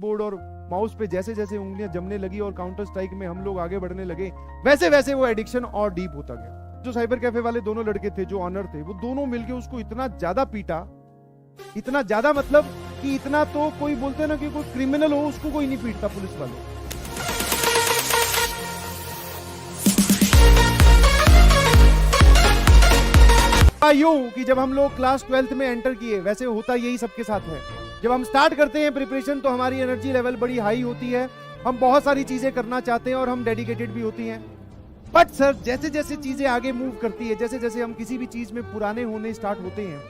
Board और mouse पे जैसे जैसे उंगलियां जमने लगी और काउंटर स्ट्राइक में हम लोग आगे बढ़ने लगे, वैसे वैसे वो एडिक्शन और डीप होता गया। जो साइबर कैफे वाले दोनों लड़के थे जो ऑनर थे, वो दोनों मिलके उसको इतना ज्यादा पीटा, इतना ज्यादा मतलब कि इतना तो कोई बोलते ना कि कोई क्रिमिनल हो उसको कोई नहीं पीटता पुलिस वाले। यूं कि जब हम लोग क्लास 12th में एंटर किए, वैसे होता यही सबके साथ है, जब हम स्टार्ट करते हैं प्रिपरेशन तो हमारी एनर्जी लेवल बड़ी हाई होती है, हम बहुत सारी चीजें करना चाहते हैं और हम डेडिकेटेड भी होती हैं। बट सर जैसे जैसे चीजें आगे मूव करती है, जैसे जैसे हम किसी भी चीज में पुराने होने स्टार्ट होते हैं,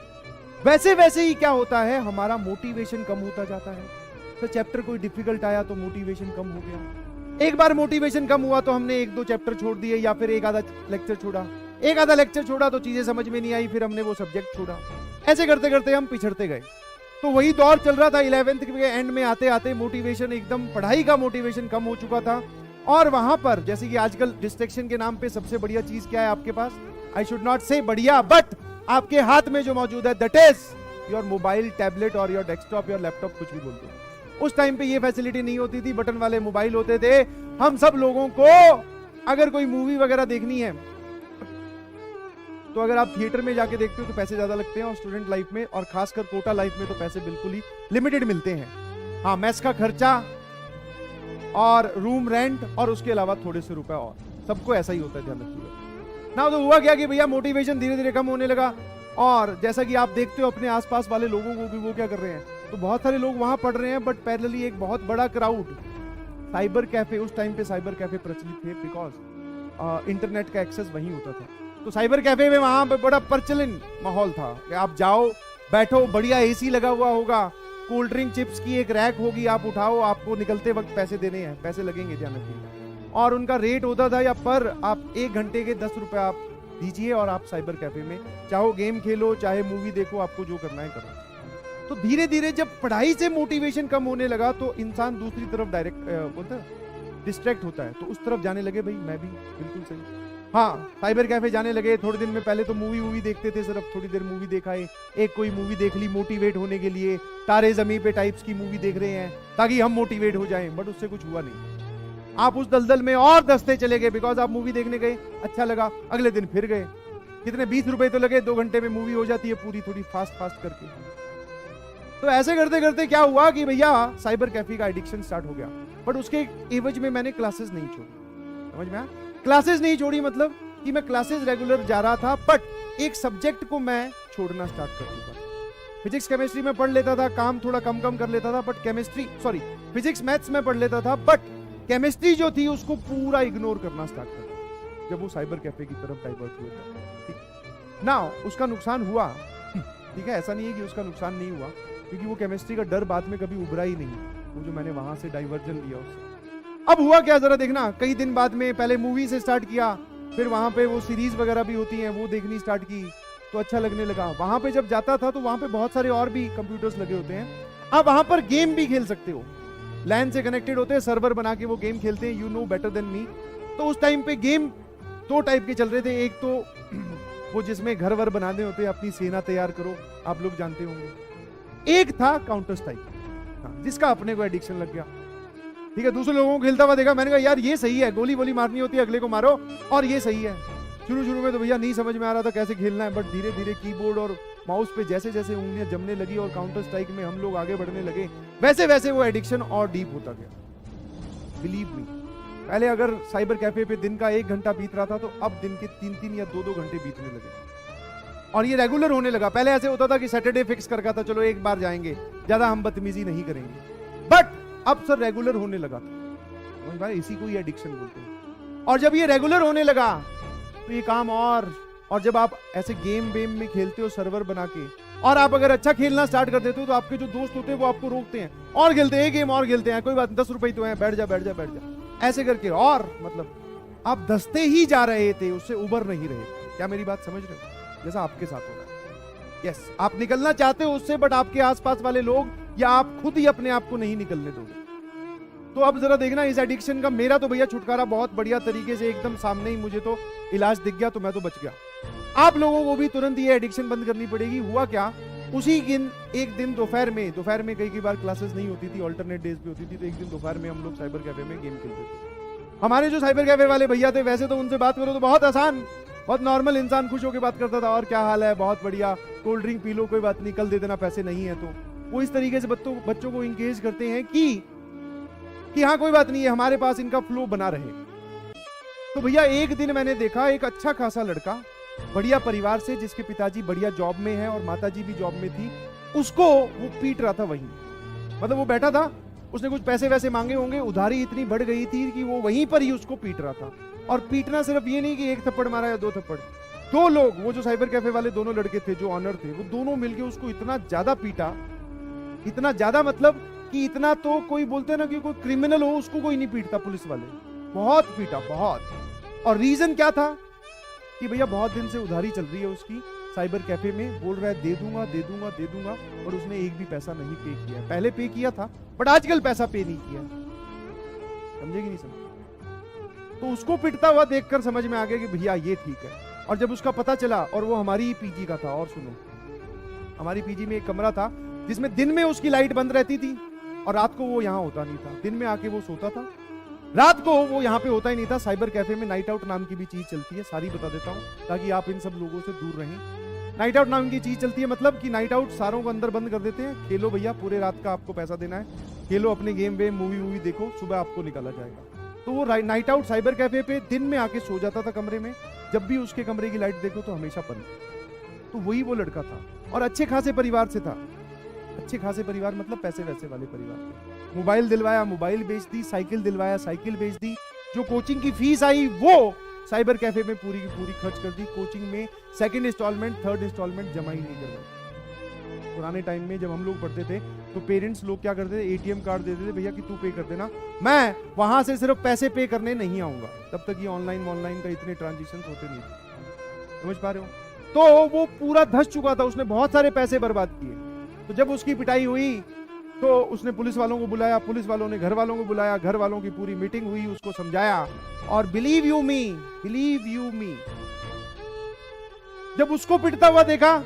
वैसे वैसे ही क्या होता है, हमारा मोटिवेशन कम होता जाता है। तो चैप्टर कोई डिफिकल्ट आया तो मोटिवेशन कम हो गया। एक बार मोटिवेशन कम हुआ तो हमने एक दो चैप्टर छोड़ दिए या फिर एक आधा लेक्चर छोड़ा, एक आधा लेक्चर छोड़ा तो चीजें समझ में नहीं आई, फिर हमने वो सब्जेक्ट छोड़ा। ऐसे करते करते हम पिछड़ते गए। तो वही दौर चल रहा था। 11th के एंड में आते आते मोटिवेशन एकदम, पढ़ाई का मोटिवेशन कम हो चुका था। और वहां पर जैसे कि आजकल डिस्ट्रैक्शन के नाम पे सबसे बढ़िया चीज क्या है आपके पास, आई शुड नॉट से बढ़िया, बट आपके हाथ में जो मौजूद है, that is your mobile, tablet और योर डेस्कटॉप, योर लैपटॉप, कुछ भी बोलते हैं। उस टाइम पे ये फैसिलिटी नहीं होती थी, बटन वाले मोबाइल होते थे। हम सब लोगों को अगर कोई मूवी वगैरह देखनी है तो अगर आप थिएटर में जाके देखते हो तो पैसे ज्यादा लगते हैं, और स्टूडेंट लाइफ में और खासकर कोटा लाइफ में तो पैसे बिल्कुल ही लिमिटेड मिलते हैं। हाँ, मेस का खर्चा और रूम रेंट और उसके अलावा थोड़े से रुपए, और सबको ऐसा ही होता है, ध्यान रखिएगा ना। तो हुआ क्या कि भैया मोटिवेशन धीरे धीरे कम होने लगा, और जैसा कि आप देखते हो अपने आसपास वाले लोगों को भी, वो क्या कर रहे हैं, तो बहुत सारे लोग वहां पढ़ रहे हैं, बट पैरेलली एक बहुत बड़ा क्राउड साइबर कैफे, उस टाइम पे साइबर कैफे प्रचलित थे बिकॉज इंटरनेट का एक्सेस वहीं होता था। तो साइबर कैफे में वहां पे बड़ा प्रचलन माहौल था कि आप जाओ, बैठो, बढ़िया एसी लगा हुआ होगा, कोल्ड ड्रिंक चिप्स की एक रैक होगी, आप उठाओ, आपको निकलते वक्त पैसे देने हैं, पैसे लगेंगे, ध्यान रखिएगा। और उनका रेट होता था या पर आप 1 घंटे के 10 रुपए आप दीजिए और आप साइबर कैफे में चाहो गेम खेलो, चाहे मूवी देखो, आपको जो करना है करो। तो धीरे धीरे जब पढ़ाई से मोटिवेशन कम होने लगा तो इंसान दूसरी तरफ डायरेक्ट बोलते हैं डिस्ट्रैक्ट होता है, तो उस तरफ जाने लगे। भाई मैं भी बिल्कुल सही, हाँ, साइबर कैफे जाने लगे। थोड़े दिन में पहले तो मूवी देखते थे, सिर्फ थोड़ी देर मूवी देखा है, एक कोई मूवी देख ली मोटिवेट होने के लिए, तारे जमीन पे टाइप्स की मूवी देख रहे हैं ताकि हम मोटिवेट हो जाएं, बट उससे कुछ हुआ नहीं। आप उस दलदल में और दसते चले गए, बिकॉज आप मूवी देखने गए, अच्छा लगा, अगले दिन फिर गए, कितने 20 रुपए तो लगे, 2 घंटे में मूवी हो जाती है पूरी, थोड़ी फास्ट फास्ट करके। तो ऐसे करते करते क्या हुआ कि भैया साइबर कैफे का एडिक्शन स्टार्ट हो गया, बट उसके एवज में मैंने क्लासेस नहीं छोड़ी। समझ में आया? क्लासेस नहीं छोड़ी मतलब कि मैं क्लासेस रेगुलर जा रहा था, बट एक सब्जेक्ट को मैं छोड़ना स्टार्ट कर चुका था। फिजिक्स केमिस्ट्री में पढ़ लेता था, काम थोड़ा कम कम कर लेता था, बट फिजिक्स मैथ्स में पढ़ लेता था, बट केमिस्ट्री जो थी उसको पूरा इग्नोर करना स्टार्ट कर दिया जब वो साइबर कैफे की तरफ डाइवर्ट हुआ था। ना उसका नुकसान हुआ, ठीक है, ऐसा नहीं है कि उसका नुकसान नहीं हुआ, क्योंकि वो केमिस्ट्री का डर बाद में कभी उभरा ही नहीं, वो जो मैंने वहां से डाइवर्जन लिया उससे। अब हुआ क्या जरा देखना, कई दिन बाद में पहले मूवी से स्टार्ट किया, फिर वहां पे वो सीरीज वगैरह भी होती हैं वो देखनी स्टार्ट की, तो अच्छा लगने लगा। वहां पे जब जाता था तो वहां पे बहुत सारे और भी कंप्यूटर्स लगे होते हैं, आप वहां पर गेम भी खेल सकते हो, लैन से कनेक्टेड होते हैं, सर्वर बना के वो गेम खेलते हैं, you know better than me. तो उस टाइम पे गेम 2 टाइप के चल रहे थे, एक तो वो जिसमें घर वर बनाने होते हैं, अपनी सेना तैयार करो, आप लोग जानते होंगे। एक था काउंटर स्ट्राइक, जिसका अपने को एडिक्शन लग गया, ठीक है। दूसरे लोगों को खेलता हुआ देखा, मैंने कहा यार ये सही है, गोली वोली मारनी होती है, अगले को मारो, और ये सही है। शुरू में तो भैया नहीं समझ में आ रहा था कैसे खेलना है, बट धीरे धीरे कीबोर्ड और माउस पे जैसे जैसे उंगलियां जमने लगी और काउंटर स्ट्राइक में हम लोग आगे बढ़ने लगे, वैसे वैसे वो एडिक्शन और डीप होता गया। बिलीव मी, पहले अगर साइबर कैफे पे दिन का 1 घंटा बीत रहा था, तो अब दिन के 3-3 या 2-2 घंटे बीतने लगे, और ये रेगुलर होने लगा। पहले ऐसे होता था कि सैटरडे फिक्स कर था, चलो एक बार जाएंगे, ज्यादा हम बदतमीजी नहीं करेंगे, बट अब सर रेगुलर होने लगा था भाई, इसी को ही एडिक्शन बोलते हैं। और जब ये रेगुलर होने लगा तो ये काम और जब आप ऐसे गेम वेम में खेलते हो सर्वर बना के, और आप अगर अच्छा खेलना स्टार्ट कर देते हो तो आपके जो दोस्त होते हैं वो आपको रोकते हैं, और खेलते हैं, गेम और खेलते हैं, कोई बात 10 रुपए तो है, बैठ जा, ऐसे करके, और मतलब आप धसते ही जा रहे थे, उससे उबर नहीं रहे। क्या मेरी बात समझ रहे हो? जैसा आपके साथ हो रहा है। यस, आप निकलना चाहते हो उससे, बट आपके आसपास वाले लोग या आप खुद ही अपने आप को नहीं निकलने दोगे। तो अब जरा देखना इस एडिक्शन का, मेरा तो भैया छुटकारा बहुत बढ़िया तरीके से एकदम सामने ही मुझे तो इलाज दिख गया, तो मैं तो बच गया। आप लोगों को भी तुरंत ये एडिक्शन बंद करनी पड़ेगी। हुआ क्या उसी दिन एक दिन दोपहर में कई बार क्लासेस नहीं होती थी, ऑल्टरनेट डेज पे होती थी, तो एक दिन दोपहर में हम लोग साइबर कैफे में गेम खेलते थे। हमारे जो साइबर कैफे वाले भैया थे, वैसे तो उनसे बात करो तो बहुत आसान, बहुत नॉर्मल इंसान खुश होकर बात करता था, और क्या हाल है, बहुत बढ़िया, कोल्ड ड्रिंक पी लो, कोई बात नहीं, कल दे देना, पैसे नहीं है। तो वो इस तरीके से बच्चों को इंगेज करते हैं कि हाँ कोई बात नहीं है, हमारे पास इनका फ्लो बना रहे। तो भैया एक दिन मैंने देखा एक अच्छा खासा लड़का, बढ़िया परिवार से, जिसके पिताजी बढ़िया जॉब में है और माताजी भी जॉब में थी, उसको वो पीट रहा था वहीं। मतलब वो बैठा था, उसने कुछ पैसे वैसे मांगे होंगे, उधारी इतनी बढ़ गई थी कि वो वहीं पर ही उसको पीट रहा था। और पीटना सिर्फ ये नहीं कि एक थप्पड़ मारा या 2 थप्पड़, 2 लोग, वो जो साइबर कैफे वाले दोनों लड़के थे जो ऑनर थे, वो दोनों मिलके उसको इतना ज्यादा पीटा, इतना ज्यादा, मतलब कि इतना तो कोई बोलते ना कि कोई क्रिमिनल हो उसको कोई नहीं पीटता, पुलिस वाले बहुत पीटा, बहुत। और रीजन क्या था कि भैया बहुत दिन से उधारी चल रही है उसकी साइबर कैफे में, बोल रहा है दे दूंगा दे दूंगा दे दूंगा, और उसने एक भी पैसा नहीं पे किया। पहले पे किया था बट आजकल पैसा पे नहीं किया। समझे कि नहीं समझे? तो उसको पिटता हुआ देखकर समझ में आ गया कि भैया ये ठीक है। और जब उसका पता चला, और वो हमारी ही पीजी का था, और सुनो, हमारी पीजी में एक कमरा था जिसमें दिन में उसकी लाइट बंद रहती थी और रात को वो यहाँ होता नहीं था। दिन में आके वो सोता था, रात को वो यहाँ पे होता ही नहीं था। साइबर कैफे में नाइट आउट नाम की भी चीज चलती है, सारी बता देता हूँ ताकि आप इन सब लोगों से दूर रहें। नाइट आउट नाम की चीज चलती है, मतलब कि नाइट आउट सारों को अंदर बंद कर देते हैं, खेलो भैया, पूरे रात का आपको पैसा देना है, खेलो अपने गेम वेम, मूवी देखो, सुबह आपको निकाला जाएगा। तो वो नाइट आउट साइबर कैफे पे दिन में आके सो जाता था कमरे में, जब भी उसके कमरे की लाइट देखो तो हमेशा बंद। तो वही वो लड़का था, और अच्छे खासे परिवार से था। अच्छे खासे परिवार मतलब पैसे वैसे वाले परिवार थे। मोबाइल दिलवाया, मोबाइल बेच दी, साइकिल दिलवाया, साइकिल बेच दी। जो कोचिंग की फीस आई वो साइबर कैफे में पूरी की पूरी खर्च कर दी। कोचिंग में सेकंड इंस्टॉलमेंट, थर्ड इंस्टॉलमेंट जमा ही नहीं करवाई। पुराने टाइम में जब हम लोग पढ़ते थे तो पेरेंट्स लोग क्या करते थे, एटीएम कार्ड देते थे, भैया कि तू पे कर देना, मैं वहां से सिर्फ पैसे पे करने नहीं आऊंगा। तब तक ये ऑनलाइन का इतने ट्रांजेक्शन होते नहीं थे, समझ पा रहे हो? तो वो पूरा धस चुका था, उसने बहुत सारे पैसे बर्बाद किए। तो जब उसकी पिटाई हुई तो उसने पुलिस वालों को बुलाया, पुलिस वालों ने घर वालों को बुलाया, घर वालों की पूरी मीटिंग हुई, उसको समझाया। और बिलीव यू मी, जब उसको पिटता हुआ देखा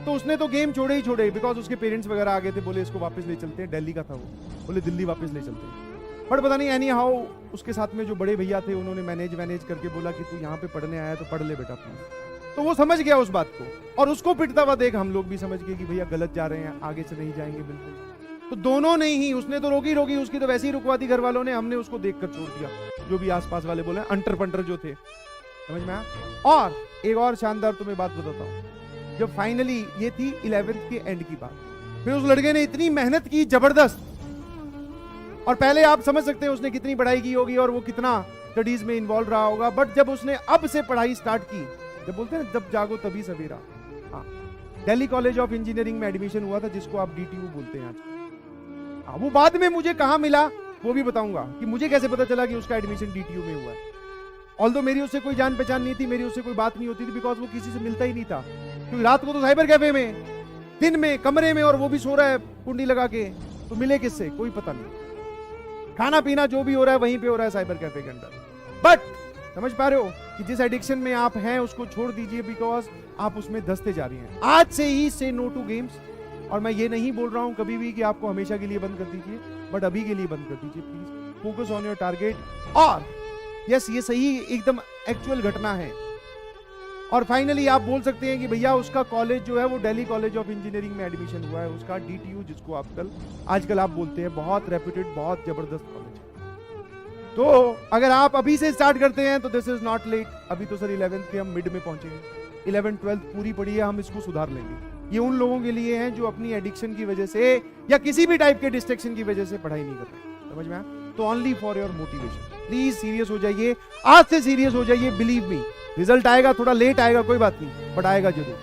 तो उसने तो गेम छोड़े ही छोड़े, बिकॉज उसके पेरेंट्स वगैरह आ गए थे, बोले इसको वापस ले चलते हैं, दिल्ली का था वो, बोले दिल्ली वापस ले चलते हैं। बट पता नहीं एनी हाउ उसके साथ में जो बड़े भैया थे उन्होंने मैनेज करके बोला कि तू यहाँ पे पढ़ने आया तो पढ़ ले बेटा प्लीज। तो वो समझ गया उस बात को, और उसको पिटता हुआ देख हम लोग भी समझ गए कि भैया गलत जा रहे हैं, आगे से नहीं जाएंगे बिल्कुल। तो दोनों ने ही, उसने तो रोकी, उसकी तो वैसे ही रुकवा दी घर वालों ने, हमने उसको देखकर छोड़ दिया। जो भी आसपास वाले बोले अंटर पंटर जो थे, समझ में आया। और एक और शानदार तुम्हें बात बताता हूँ, जब फाइनली, ये थी 11th के एंड की बात, फिर उस लड़के ने इतनी मेहनत की जबरदस्त, और पहले आप समझ सकते हैं उसने कितनी पढ़ाई की होगी और वो कितना स्टडीज में इन्वॉल्व रहा होगा। बट जब उसने अब से पढ़ाई स्टार्ट की, जब बोलते हैं जब जागो तभी सवेरा, हाँ, दिल्ली कॉलेज ऑफ इंजीनियरिंग में एडमिशन हुआ था, जिसको आप DTU बोलते हैं आजकल। हाँ, वो बाद में मुझे कहाँ मिला वो भी बताऊंगा कि मुझे कैसे पता चला कि उसका एडमिशन DTU में हुआ है। ऑल्दो मेरी उससे कोई जान पहचान नहीं थी, मेरी उससे कोई बात नहीं होती थी, बिकॉज वो किसी से मिलता ही नहीं था, क्योंकि रात को तो साइबर कैफे में, दिन में कमरे में, और वो भी सो रहा है कुंडी लगा के, तो मिले किससे कोई पता नहीं। खाना पीना जो भी हो रहा है वहीं पे हो रहा है साइबर कैफे के अंदर। बट समझ पा रहे हो कि जिस एडिक्शन में आप हैं उसको छोड़ दीजिए, बिकॉज आप उसमें धंसते जा रही हैं। आज से ही से नो टू गेम्स। और मैं ये नहीं बोल रहा हूं कभी भी कि आपको हमेशा के लिए बंद कर दीजिए, बट अभी के लिए बंद कर दीजिए please. Focus on your target. और यस, ये सही एकदम एक्चुअल घटना है। और फाइनली आप बोल सकते हैं कि भैया उसका कॉलेज जो है वो दिल्ली कॉलेज ऑफ इंजीनियरिंग में एडमिशन हुआ है, उसका DTU, जिसको आजकल आप बोलते हैं, बहुत रेप्यूटेड, बहुत जबरदस्त कॉलेज। तो अगर आप अभी से स्टार्ट करते हैं तो दिस इज नॉट लेट। अभी तो सर 11th के हम मिड में पहुंचेंगे, 11th 12th पूरी पड़ी है, हम इसको सुधार लेंगे। ये उन लोगों के लिए है जो अपनी एडिक्शन की वजह से या किसी भी टाइप के डिस्ट्रैक्शन की वजह से पढ़ाई नहीं कर रहे, समझ में आया? तो only for your motivation. Please serious हो जाइए, आज से सीरियस हो जाइए, बिलीव मी। रिजल्ट आएगा, थोड़ा लेट आएगा, कोई बात नहीं, बट आएगा जरूर।